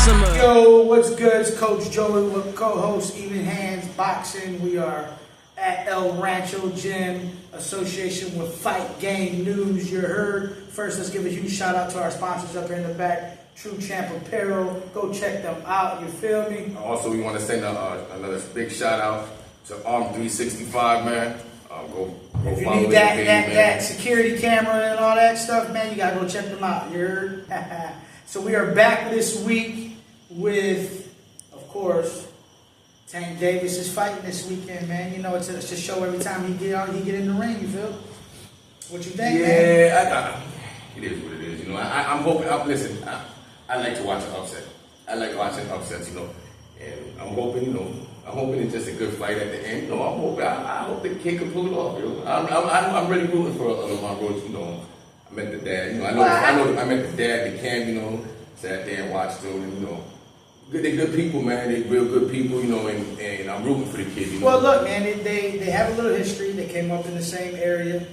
Maxima. Yo, what's good? It's Coach Joey with co-host Even Hands Boxing. We are at El Rancho Gym, association with Fight Game News. You heard. First, let's give a huge shout out to our sponsors up here in the back, True Champ Apparel. Go check them out. You feel me? Also, we want to send another big shout out to Arm 365, man. Go If you follow need their page, that security camera and all that stuff, man, you gotta go check them out. You heard? So we are back this week with, of course, Tank Davis is fighting this weekend, man. You know, it's a show every time he get in the ring. You feel? What you think, man? Yeah, it is what it is. You know, I'm hoping. Listen, I like to watch an upset. I like watching upsets. You know, and I'm hoping. You know, I'm hoping it's just a good fight at the end. You know, I'm hoping. I hope the kid can pull it off. You know, I'm really rooting for Lamar Roach. You know, I met the dad. You know, I met the dad, the Cam. You know, sat there and watched them. And, you know. They're good people, man. They're real good people, you know, and I'm rooting for the kids. You know? Well, look, man, they have a little history. They came up in the same area.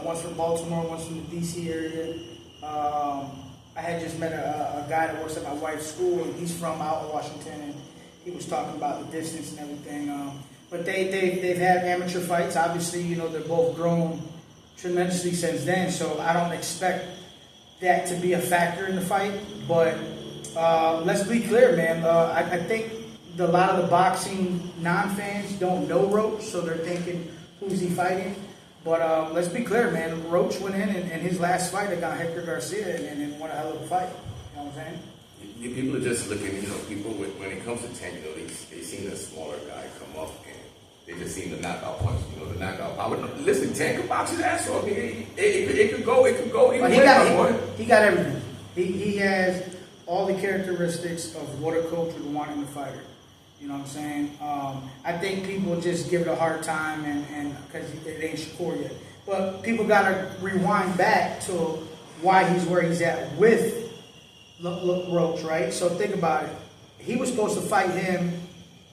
One's from Baltimore, one's from the D.C. area. I had just met a guy that works at my wife's school, and he's from out in Washington, and he was talking about the distance and everything. But they've had amateur fights. Obviously, you know, they're both grown tremendously since then, so I don't expect that to be a factor in the fight, but let's be clear, man. I think a lot of the boxing non-fans don't know Roach, so they're thinking, who's he fighting? But let's be clear, man. Roach went in his last fight against Hector Garcia and won a hell of a fight. You know what I'm saying? People are just looking, you know, people, when it comes to Tank, you know, they seen a smaller guy come up and they just seen the knockout punch, you know, the knockout power. Listen, Tank can box his ass off. It could go either way. He got everything. He has all the characteristics of what a coach would want in a fighter. You know what I'm saying? I think people just give it a hard time and because it ain't Shakur yet. But people got to rewind back to why he's where he's at with Roach, right? So think about it. He was supposed to fight him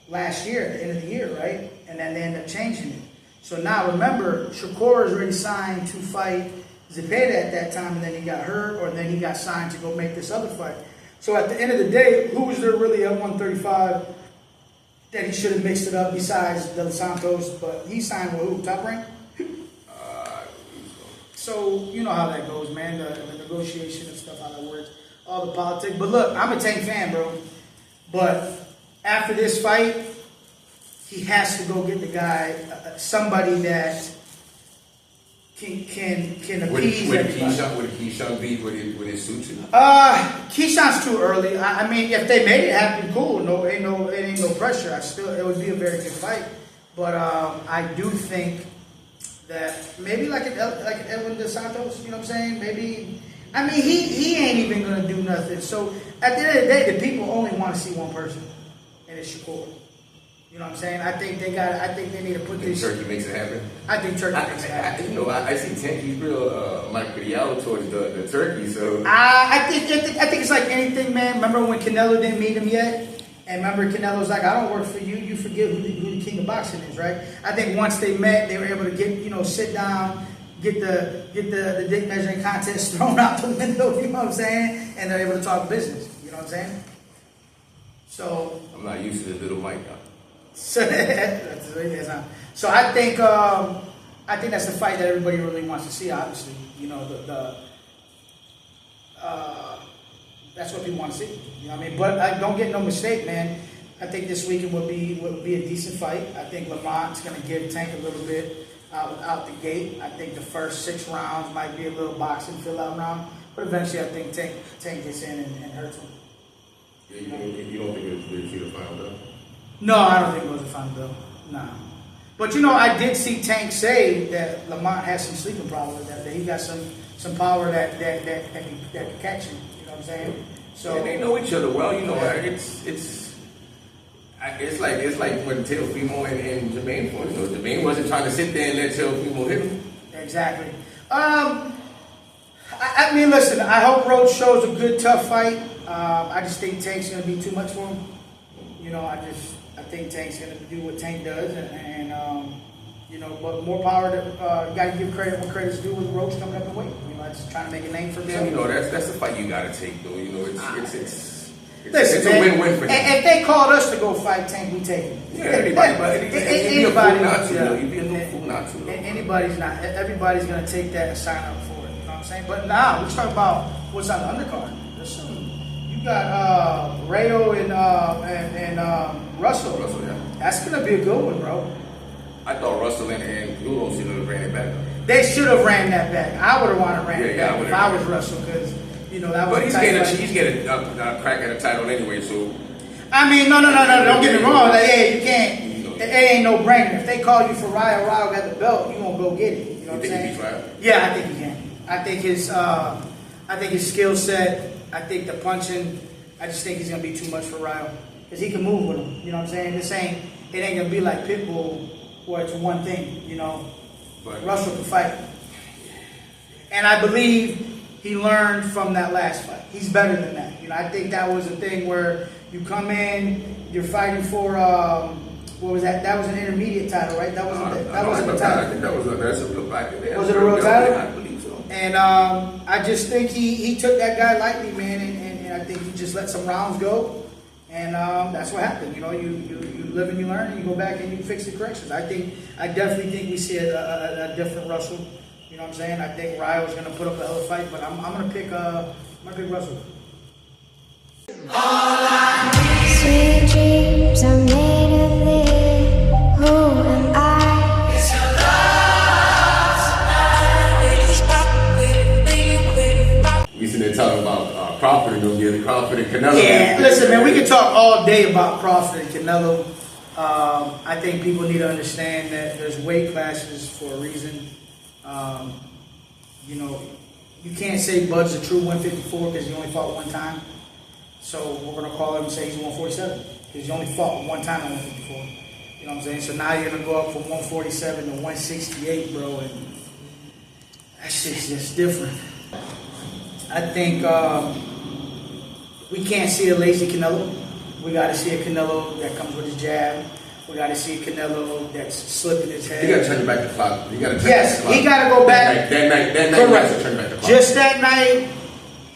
last year, at the end of the year, right? And then they ended up changing it. So now remember, Shakur is already signed to fight Zepeda at that time, and then he got hurt, or then he got signed to go make this other fight. So at the end of the day, who was there really at 135 that he should have mixed it up besides Dos Santos? But he signed with who? Top Rank? So you know how that goes, man. The negotiation and stuff, how that works, all the politics. But look, I'm a Tank fan, bro. But after this fight, he has to go get the guy, somebody that can appease everybody. Would Keyshawn be? Would it suit you? Keyshawn's too early. I mean, if they made it happen, cool. It ain't no pressure. It would be a very good fight. But I do think that maybe like an Edwin Dos Santos, you know what I'm saying? Maybe. I mean, he ain't even gonna do nothing. So at the end of the day, the people only want to see one person, and it's Shakur. You know what I'm saying? I think they need to put this. Turkey makes it happen. I think Turkey makes it happen. You know, I see Tank. He's real Mike Criallo towards the turkey. So I think it's like anything, man. Remember when Canelo didn't meet him yet? And remember Canelo's like, I don't work for you. You forget who the king of boxing is, right? I think once they met, they were able to get, sit down, get the dick measuring contest thrown out the window. You know what I'm saying? And they're able to talk business. You know what I'm saying? So I'm not used to the little Mike now. So I think that's the fight that everybody really wants to see. Obviously, you know that's what people want to see. You know what I mean? But don't get no mistake, man. I think this weekend will be a decent fight. I think Lamont's going to give Tank a little bit out the gate. I think the first 6 rounds might be a little boxing fill-out round, but eventually I think Tank gets in and hurts him. Yeah, you don't think it's the final though? No, I don't think it was a final bill. Nah. But you know, I did see Tank say that Lamont has some sleeping problems, that he got some power that can catch him. You know what I'm saying? So yeah, they know each other well. You know, it's like when Teofimo and Jermaine fought. You know, Jermaine wasn't trying to sit there and let Teofimo hit him. Exactly. I mean, listen. I hope Roach shows a good, tough fight. I just think Tank's gonna be too much for him. You know, I think Tank's going to do what Tank does, and you know, but more power to, you got to give credit when credit's due with Roach coming up in weight. You know, that's trying to make a name for himself. Yeah, you know, that's the fight you got to take, though. You know, it's Listen, it's a man, win-win for him. If they called us to go fight Tank, we take it. Yeah, anybody, but it'd be a fool not to. Yeah. You'd be a fool not to. Anybody's not. Everybody's gonna take that and sign up for it. You know what I'm saying? But now let's talk about what's on the undercard. You got Rayo and Russell. Russell, yeah. That's gonna be a good one, bro. I thought Russell and Udo should have ran it back. They should have ran that back. I would have wanted to ran it Yeah, back if I was Russell, because that was. But he's getting a crack at a title anyway, so. I mean, no. Don't get me wrong. Like, yeah, you can't. It ain't no brainer. If they call you for Rayo got the belt, you gonna go get it. You know what I'm saying? Yeah, I think he can. I think his skill set. I think the punching. I just think he's gonna be too much for Rayo, because he can move with him. You know what I'm saying? It ain't gonna be like Pitbull, where it's one thing. But Russell can fight, and I believe he learned from that last fight. He's better than that. I think that was a thing where you come in, you're fighting for what was that? That was an intermediate title, right? That wasn't the title. I think that's a real fight. Was it a real title? I believe so. And I just think he took that guy lightly, man, and I think he just let some rounds go, and that's what happened. You live and you learn, and you go back and you fix the corrections. I definitely think we see a different Russell. You know what I'm saying? I think Rayo's gonna put up a hell of a fight, but I'm gonna pick Russell. Sweet dreams are made of this. Who am I? It's your love. We sitting there talking about Crawford and them getting Crawford and Canelo. Yeah, listen, man, we can talk all day about Crawford and Canelo. I think people need to understand that there's weight classes for a reason. You can't say Bud's a true 154 because he only fought one time. So we're going to call him and say he's 147 because he only fought one time at 154. You know what I'm saying? So now you're going to go up from 147 to 168, bro, and that shit's just different. I think we can't see a lazy Canelo. We got to see a Canelo that comes with his jab. We got to see a Canelo that's slipping his head. You got to turn back the clock. You got to turn yes, back the clock. he got to go back. That night, correct. He has to turn back the clock. Just that night.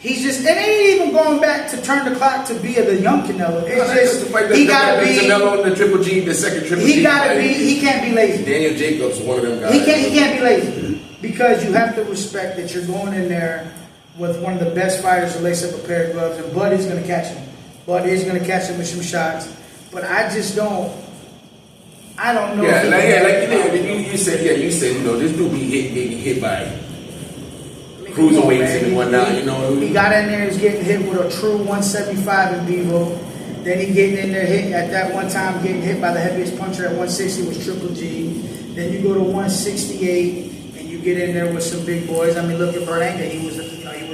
It ain't even going back to turn the clock to be the young Canelo. It's just he gotta be Canelo in the Triple G, the second Triple G. He gotta be. He can't be lazy. Daniel Jacobs, one of them guys. He can't be lazy because you have to respect that you're going in there with one of the best fighters to lace up a pair of gloves, and Bud is going to catch him. Bud is going to catch him with some shots, but I just don't. I don't know. You said this dude getting hit by cruiserweights and whatnot, He got in there, he's getting hit with a true 175 in Vivo. Then he getting in there hit at that one time, getting hit by the heaviest puncher at 160 was Triple G. Then you go to 168 and you get in there with some big boys. I mean, look at Berlanga. He was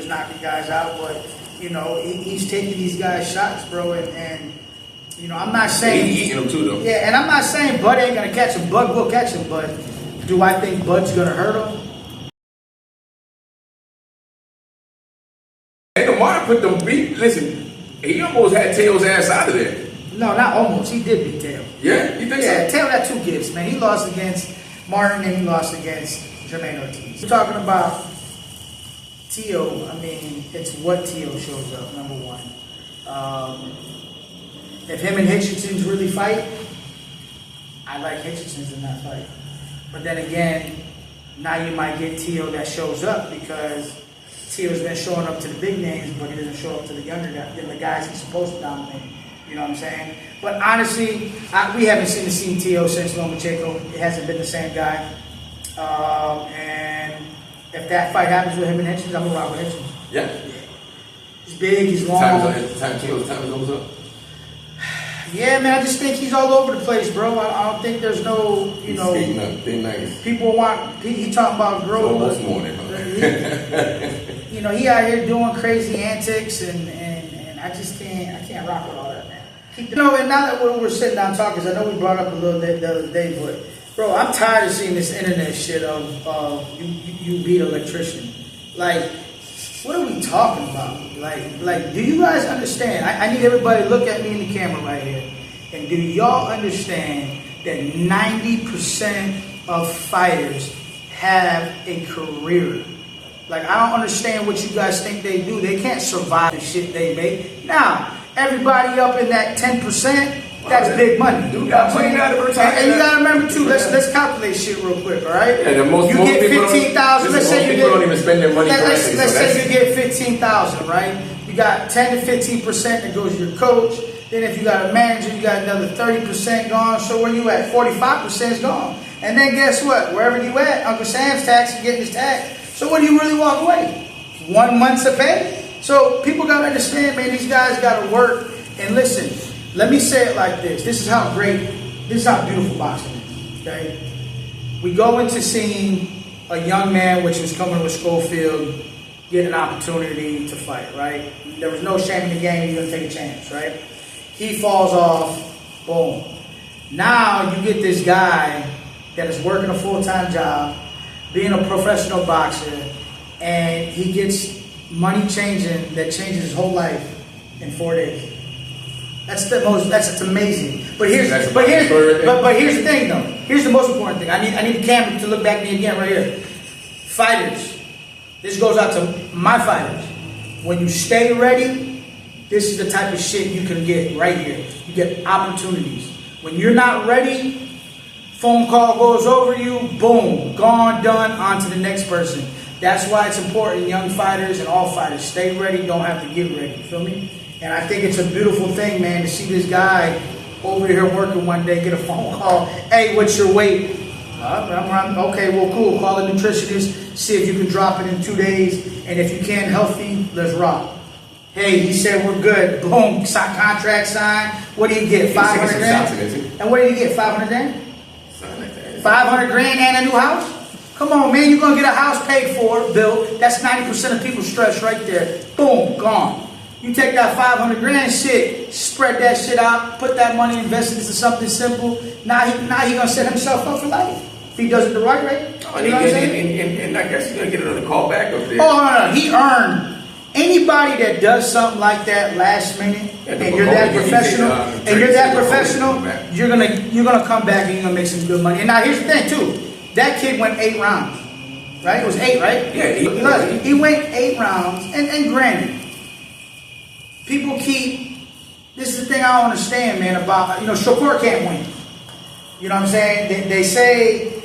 knocking guys out, but he's taking these guys shots, bro. And I'm not saying he's eating them too, though. Yeah, and I'm not saying Bud ain't gonna catch him. Bud will catch him, but do I think Bud's gonna hurt him? And Lamar put them beat. Listen, he almost had Teo's ass out of there. No, not almost. He did beat Teo. Yeah, you think so? Yeah, Teo got two gifts, man. He lost against Martin and he lost against Jermaine Ortiz. We're talking about Teo. I mean, it's what Teo shows up, number one. If him and Hitchenson's really fight, I like Hitchenson's in that fight. But then again, now you might get Teo that shows up because Teo's been showing up to the big names, but he doesn't show up to the younger guys, the guys he's supposed to dominate. You know what I'm saying? But honestly, we haven't seen Teo since Lomachenko. It hasn't been the same guy. And if that fight happens with him and Hitchens, I'm going to rock with Hitchens. Yeah. He's big, he's long. Time Teo's time is up. Yeah, man, I just think he's all over the place, bro. I don't think there's no, He's nice. People want, he talking about growth. Almost morning, he out here doing crazy antics, and I just can't rock with all that, man. And now that we're sitting down talking, 'cause I know we brought up a little bit the other day, but, bro, I'm tired of seeing this internet shit of you beat an electrician. Like, what are we talking about? Like, do you guys understand? I need everybody to look at me in the camera right here. And do y'all understand that 90% of fighters have a career? Like, I don't understand what you guys think they do. They can't survive the shit they make. Now, everybody up in that 10%, that's big money. You got money out of it. And you gotta remember too, let's calculate shit real quick, all right? Yeah, most you get 15,000. Let's say you don't even spend their money. Let's say you get 15,000, right? You got 10 to 15% that goes to your coach. Then if you got a manager, you got another 30% gone. So where you at? 45% is gone. And then guess what? Wherever you at, Uncle Sam's tax is getting his tax. So what do you really walk away? 1 month's of pay? So people gotta understand, man, these guys gotta work. And listen, let me say it like this. This is how beautiful boxing is, okay? We go into seeing a young man, which was coming with Schofield, get an opportunity to fight, right? There was no shame in the game. You're going to take a chance, right? He falls off, boom. Now you get this guy that is working a full-time job, being a professional boxer, and he gets money changing that changes his whole life in 4 days. That's amazing. But here's the thing though. Here's the most important thing. I need the camera to look back at me again right here. Fighters. This goes out to my fighters. When you stay ready, this is the type of shit you can get right here. You get opportunities. When you're not ready, phone call goes over you, boom, gone, done, on to the next person. That's why it's important, young fighters and all fighters, stay ready, don't have to get ready. You feel me? And I think it's a beautiful thing, man, to see this guy over here working one day, get a phone call. Hey, what's your weight? Okay, well, cool. Call a nutritionist. See if you can drop it in 2 days. And if you can't, healthy, let's rock. Hey, he said we're good. Boom, contract signed. What do you get? 500 grand? And what do you get? 500 grand? 500 grand and a new house? Come on, man. You're going to get a house paid for, built. That's 90% of people's stress right there. Boom, gone. You take that 500 grand shit, spread that shit out, put that money, invest it into something simple. Now he gonna set himself up for life if he does it the right way. You know what I'm saying? And I guess he's gonna get another call back up there. Oh no, he earned. Anybody that does something like that last minute, and you're that professional, you're gonna come back and you're gonna make some good money. And now here's the thing too, that kid went 8 rounds, right? It was 8, right? Yeah, he went 8 rounds, and granted. People this is the thing I don't understand, man, about, Shakur can't win. You know what I'm saying? They say,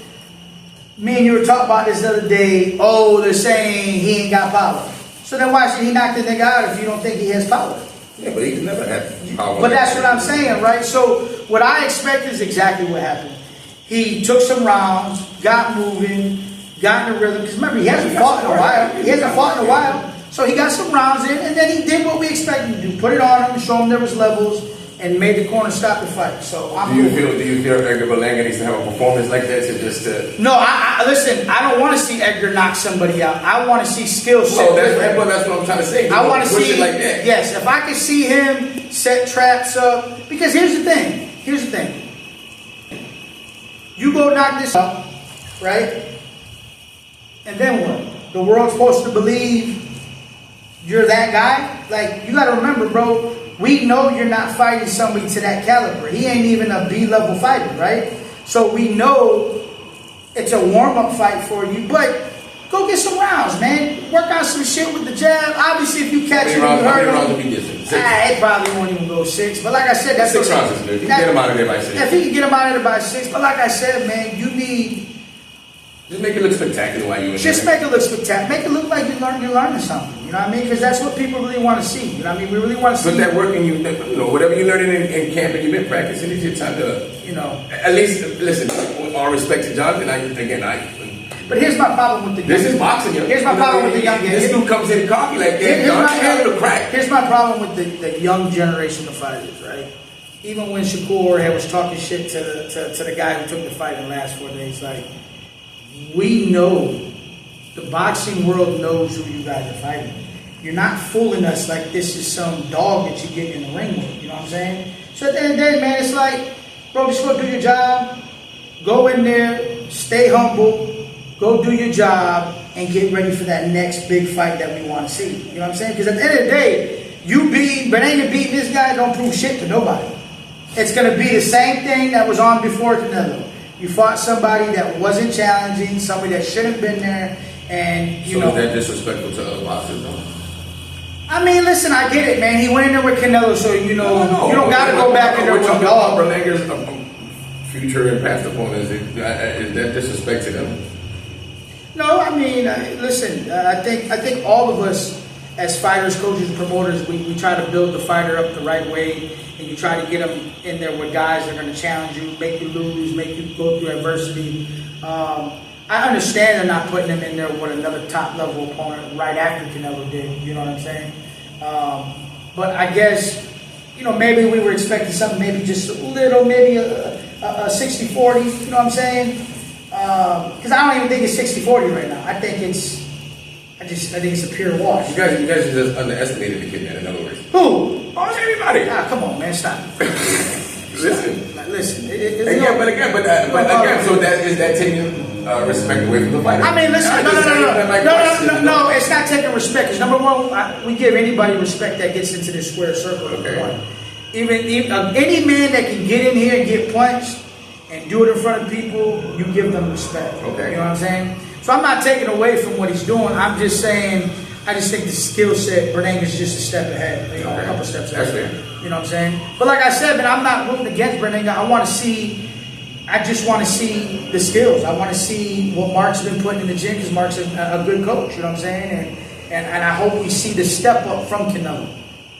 me and you were talking about this the other day, they're saying he ain't got power. So then why should he knock the nigga out if you don't think he has power? Yeah, but he can never have power. But that's what I'm saying, right? So what I expect is exactly what happened. He took some rounds, got moving, got in the rhythm. Because remember, he hasn't fought in a while. So he got some rounds in, and then he did what we expected him to do. Put it on him, show him there was levels, and made the corner stop the fight. So do you feel Edgar Berlanga needs to have a performance like that to just No, listen, I don't want to see Edgar knock somebody out. I want to see skill set. Oh, that's what I'm trying to say. I want to see it like that. Yes, if I can see him set traps up, because here's the thing. You go knock this out, right? And then what? The world's supposed to believe you're that guy? Like, you gotta remember, bro, we know you're not fighting somebody to that caliber. He ain't even a B-level fighter, right? So we know it's a warm-up fight for you, but go get some rounds, man. Work on some shit with the jab. Obviously, if you catch him, you hurt him. It probably won't even go 6. But like I said, that's 6 rounds is good. You can get him out of there by 6. If he can get him out of there by 6. But like I said, man, you need... Just make it look spectacular while you're in Just make it look spectacular. Make it look like you're learning something. You know what I mean? Because that's what people really want to see. You know what I mean? We really want to see. Put that work in you. Whatever you're learning in camp and you've been practicing, it's your time to, at least, listen, with all respect to Jonathan, but here's my problem with the This is boxing, yo. Here's my problem with the young guys. This dude comes in cocky like that. Here's my problem with the young generation of fighters, right? Even when Shakur was talking shit to the guy who took the fight in the last 4 days, like, we know, the boxing world knows who you guys are fighting. You're not fooling us like this is some dog that you get in the ring with, you know what I'm saying? So at the end of the day, man, it's like, bro, just go do your job, go in there, stay humble, go do your job, and get ready for that next big fight that we want to see. You know what I'm saying? Because at the end of the day, beating this guy don't prove shit to nobody. It's going to be the same thing that was on before Canelo. You fought somebody that wasn't challenging, somebody that shouldn't have been there, and So is that disrespectful to other boxers, though? I mean, listen, I get it, man. He went in there with Canelo, so you know No. you don't got to go back in there We're with talking dog. about Berlanger's future and past opponents. Is that disrespect to them? No, I mean, listen. I think all of us, as fighters, coaches, and promoters, we try to build the fighter up the right way, and you try to get them in there with guys that are going to challenge you, make you lose, make you go through adversity. I understand they're not putting him in there with another top level opponent right after Canelo did. You know what I'm saying? But I guess, you know, maybe we were expecting something, maybe just a little, maybe a 60-40. You know what I'm saying? Because I don't even think it's 60-40 right now. I think it's a pure wash. You guys just underestimated the kid, man. In other words, Who? oh, everybody. Ah, come on, man, stop. Listen. So that is that taking respect away from the fighter? I mean, listen, no, it's not taking respect. Because number one, we give anybody respect that gets into this square circle. Okay. One. Even any man that can get in here and get punched and do it in front of people, you give them respect. Okay. You know what I'm saying? So I'm not taking away from what he's doing. I'm just saying, I just think the skill set, Berlanger's just a step ahead. You know, a couple steps ahead. That's fair. You know what I'm saying? But like I said, man, I'm not rooting against Berlanger. I just want to see the skills. I want to see what Mark's been putting in the gym, because Mark's a good coach. You know what I'm saying? And I hope we see the step up from Canelo,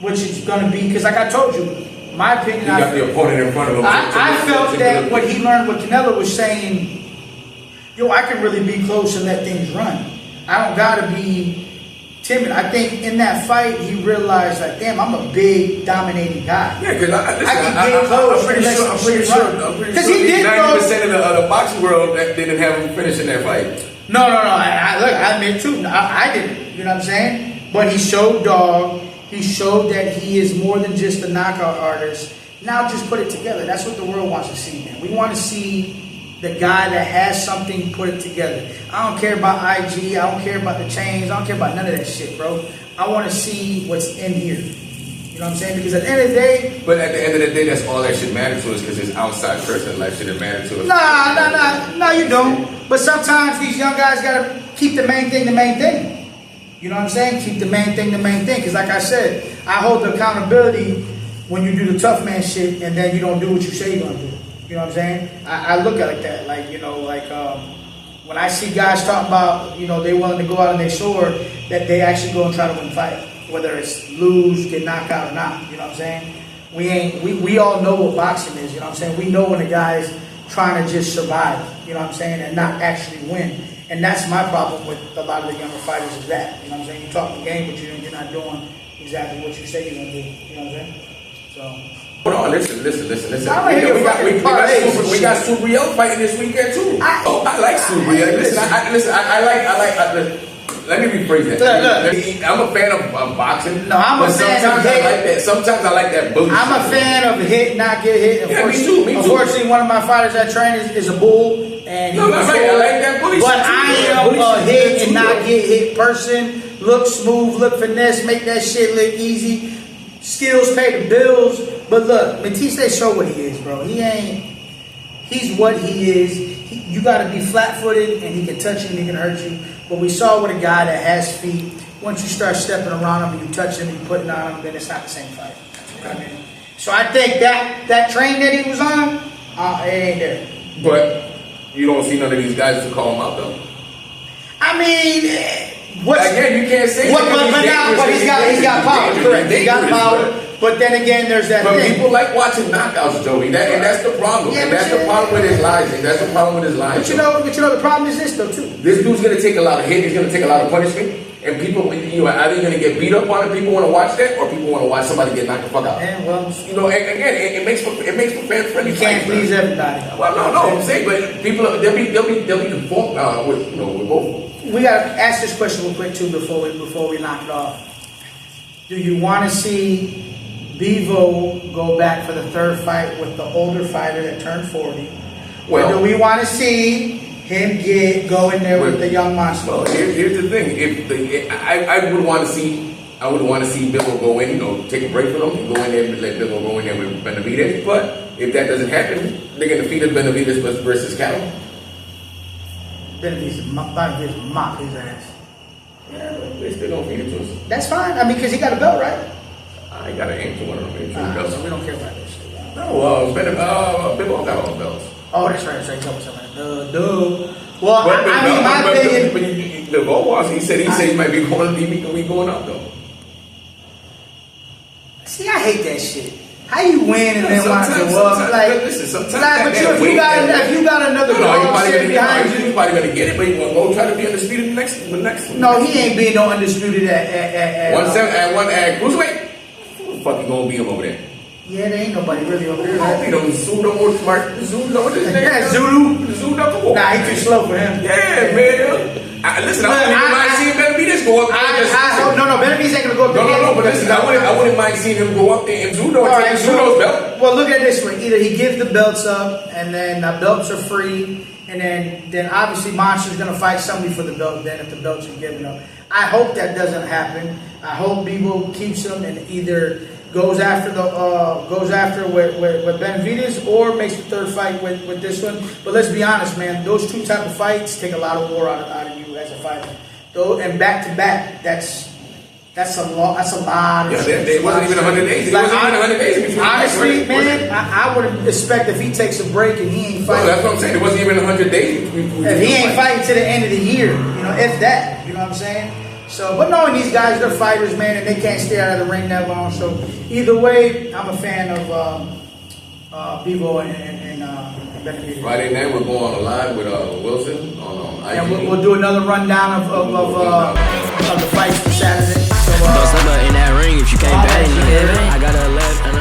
which is going to be, because like I told you, my opinion. You got the opponent in front of him. I felt that what he learned with Canelo was saying, yo, I can really be close and let things run. I don't got to be timid. I think in that fight, he realized, like, damn, I'm a big, dominating guy. Yeah, because I can get close. I'm pretty sure. Because he did 90% of the boxing world that didn't have him finishing that fight. No. I admit too. I didn't. You know what I'm saying? But he showed dog. He showed that he is more than just a knockout artist. Now just put it together. That's what the world wants to see, man. We want to see the guy that has something, put it together. I don't care about IG. I don't care about the chains. I don't care about none of that shit, bro. I want to see what's in here. You know what I'm saying? Because at the end of the day... But at the end of the day, that's all that should matter to us, because his outside personal life shouldn't matter to us. No, you don't. But sometimes these young guys got to keep the main thing the main thing. You know what I'm saying? Keep the main thing the main thing. Because like I said, I hold the accountability when you do the tough man shit and then you don't do what you say you're going to do. You know what I'm saying? I look at it like that. Like, you know, like when I see guys talking about, you know, they willing to go out on their sword, that they actually go and try to win fight. Whether it's lose, get knocked out or not. You know what I'm saying? We all know what boxing is. You know what I'm saying? We know when a guy's trying to just survive. You know what I'm saying? And not actually win. And that's my problem with a lot of the younger fighters is that. You know what I'm saying? You talk the game, but you're not doing exactly what you say you're going to do. You know what I'm saying? So... Hold on, listen. We got Subriel fighting this weekend too. I like Subriel. Listen, let me rephrase that. Look. I'm a fan of boxing. No, I'm a fan of hit. Sometimes I like that bullshit. I'm a fan of hit, not get hit. Yeah, me too. Unfortunately, one of my fighters I train is a bull, and I like that bullshit. But I am a hit and not get hit person. Look smooth, look finesse, make that shit look easy. Skills pay the bills. But look, Matisse show what he is, bro. He's what he is. You got to be flat-footed, and he can touch you and he can hurt you. But we saw with a guy that has feet, once you start stepping around him and you touch him and you putting on him, then it's not the same fight. You know what I mean? So I think that train that he was on, it ain't there. But you don't see none of these guys to call him out, though. I mean, again, you can't say but he's got power. Correct. He got power. But then again, there's that thing. People like watching knockouts, Joey. And that's the problem. Yeah, and that's the problem with his lies. And that's the problem with his lies. But you know, the problem is this, though, too. This dude's going to take a lot of hit. He's going to take a lot of punishment. And people, you are either going to get beat up on it, people want to watch that, or people want to watch somebody get knocked the fuck out. Yeah, well, you know, and again, it makes for fan friendly. You can't please everybody. Well, no, I'm saying, but people, they'll be informed with both. We got to ask this question real quick, too, before we knock it off. Do you want to see Bevo go back for the third fight with the older fighter that turned 40? Or do we want to see him go in there with the young monster? Well, here's the thing. I would want to see Bevo go in, take a break from him and go in there and let Bevo go in there with Benavidez. But if that doesn't happen, they're going to feed him Benavidez versus Callum. Benavidez mop his ass. Yeah, They still don't feed it to us. That's fine. I mean, because he got a belt, right? I ain't got an aim to one of them. So we don't care about this shit. No, Big Ball got all the belts. Oh, that's right. Tell me something. Duh. Well, I mean, my opinion. The Gold Wars, he said he might be going up though. See, I hate that shit. How you win and then want to go up? Like, listen, sometimes. But if you got another dog sitting behind you, he's probably gonna get it, but he gonna go try to be undisputed the next. No, he ain't being no undisputed at 170 at cruiserweight. Who the fuck you gonna beat him over there? Yeah, there ain't nobody really over there. Right? Zulu or Smart. Zulu, what is his name? Yeah, Zulu. Zulu, come on. Nah, he too slow for him. Yeah, man. Listen, I wouldn't even mind seeing Benavidez go up there. No, Benavidez ain't gonna go up there. No, but listen, I wouldn't mind seeing him go up there and Zulu take Zulo's belt. Well, look at it this way: either he gives the belts up, and then the belts are free, and then obviously Monster's gonna fight somebody for the belt. Then if the belts are given up, I hope that doesn't happen. I hope Bebo keeps them and either goes after with Benavidez or makes the third fight with this one. But let's be honest, man, those two type of fights take a lot of war out of you as a fighter. Though, and back to back, that's a lot. That's a lot. Yeah, it wasn't even 100 days. It wasn't even 100 days between. Honestly, man, I would expect if he takes a break and he ain't fighting. No, that's what I'm saying. It wasn't even 100 days between. If he ain't fighting to the end of the year, if that, you know what I'm saying. So, but knowing these guys, they're fighters, man, and they can't stay out of the ring that long. So, either way, I'm a fan of Bebo and Benavidez. Friday night, we're going on live with Wilson on Yeah, we'll do another rundown of the fights for Saturday. So, Don't slip up in that ring if you can't bang. I got a left.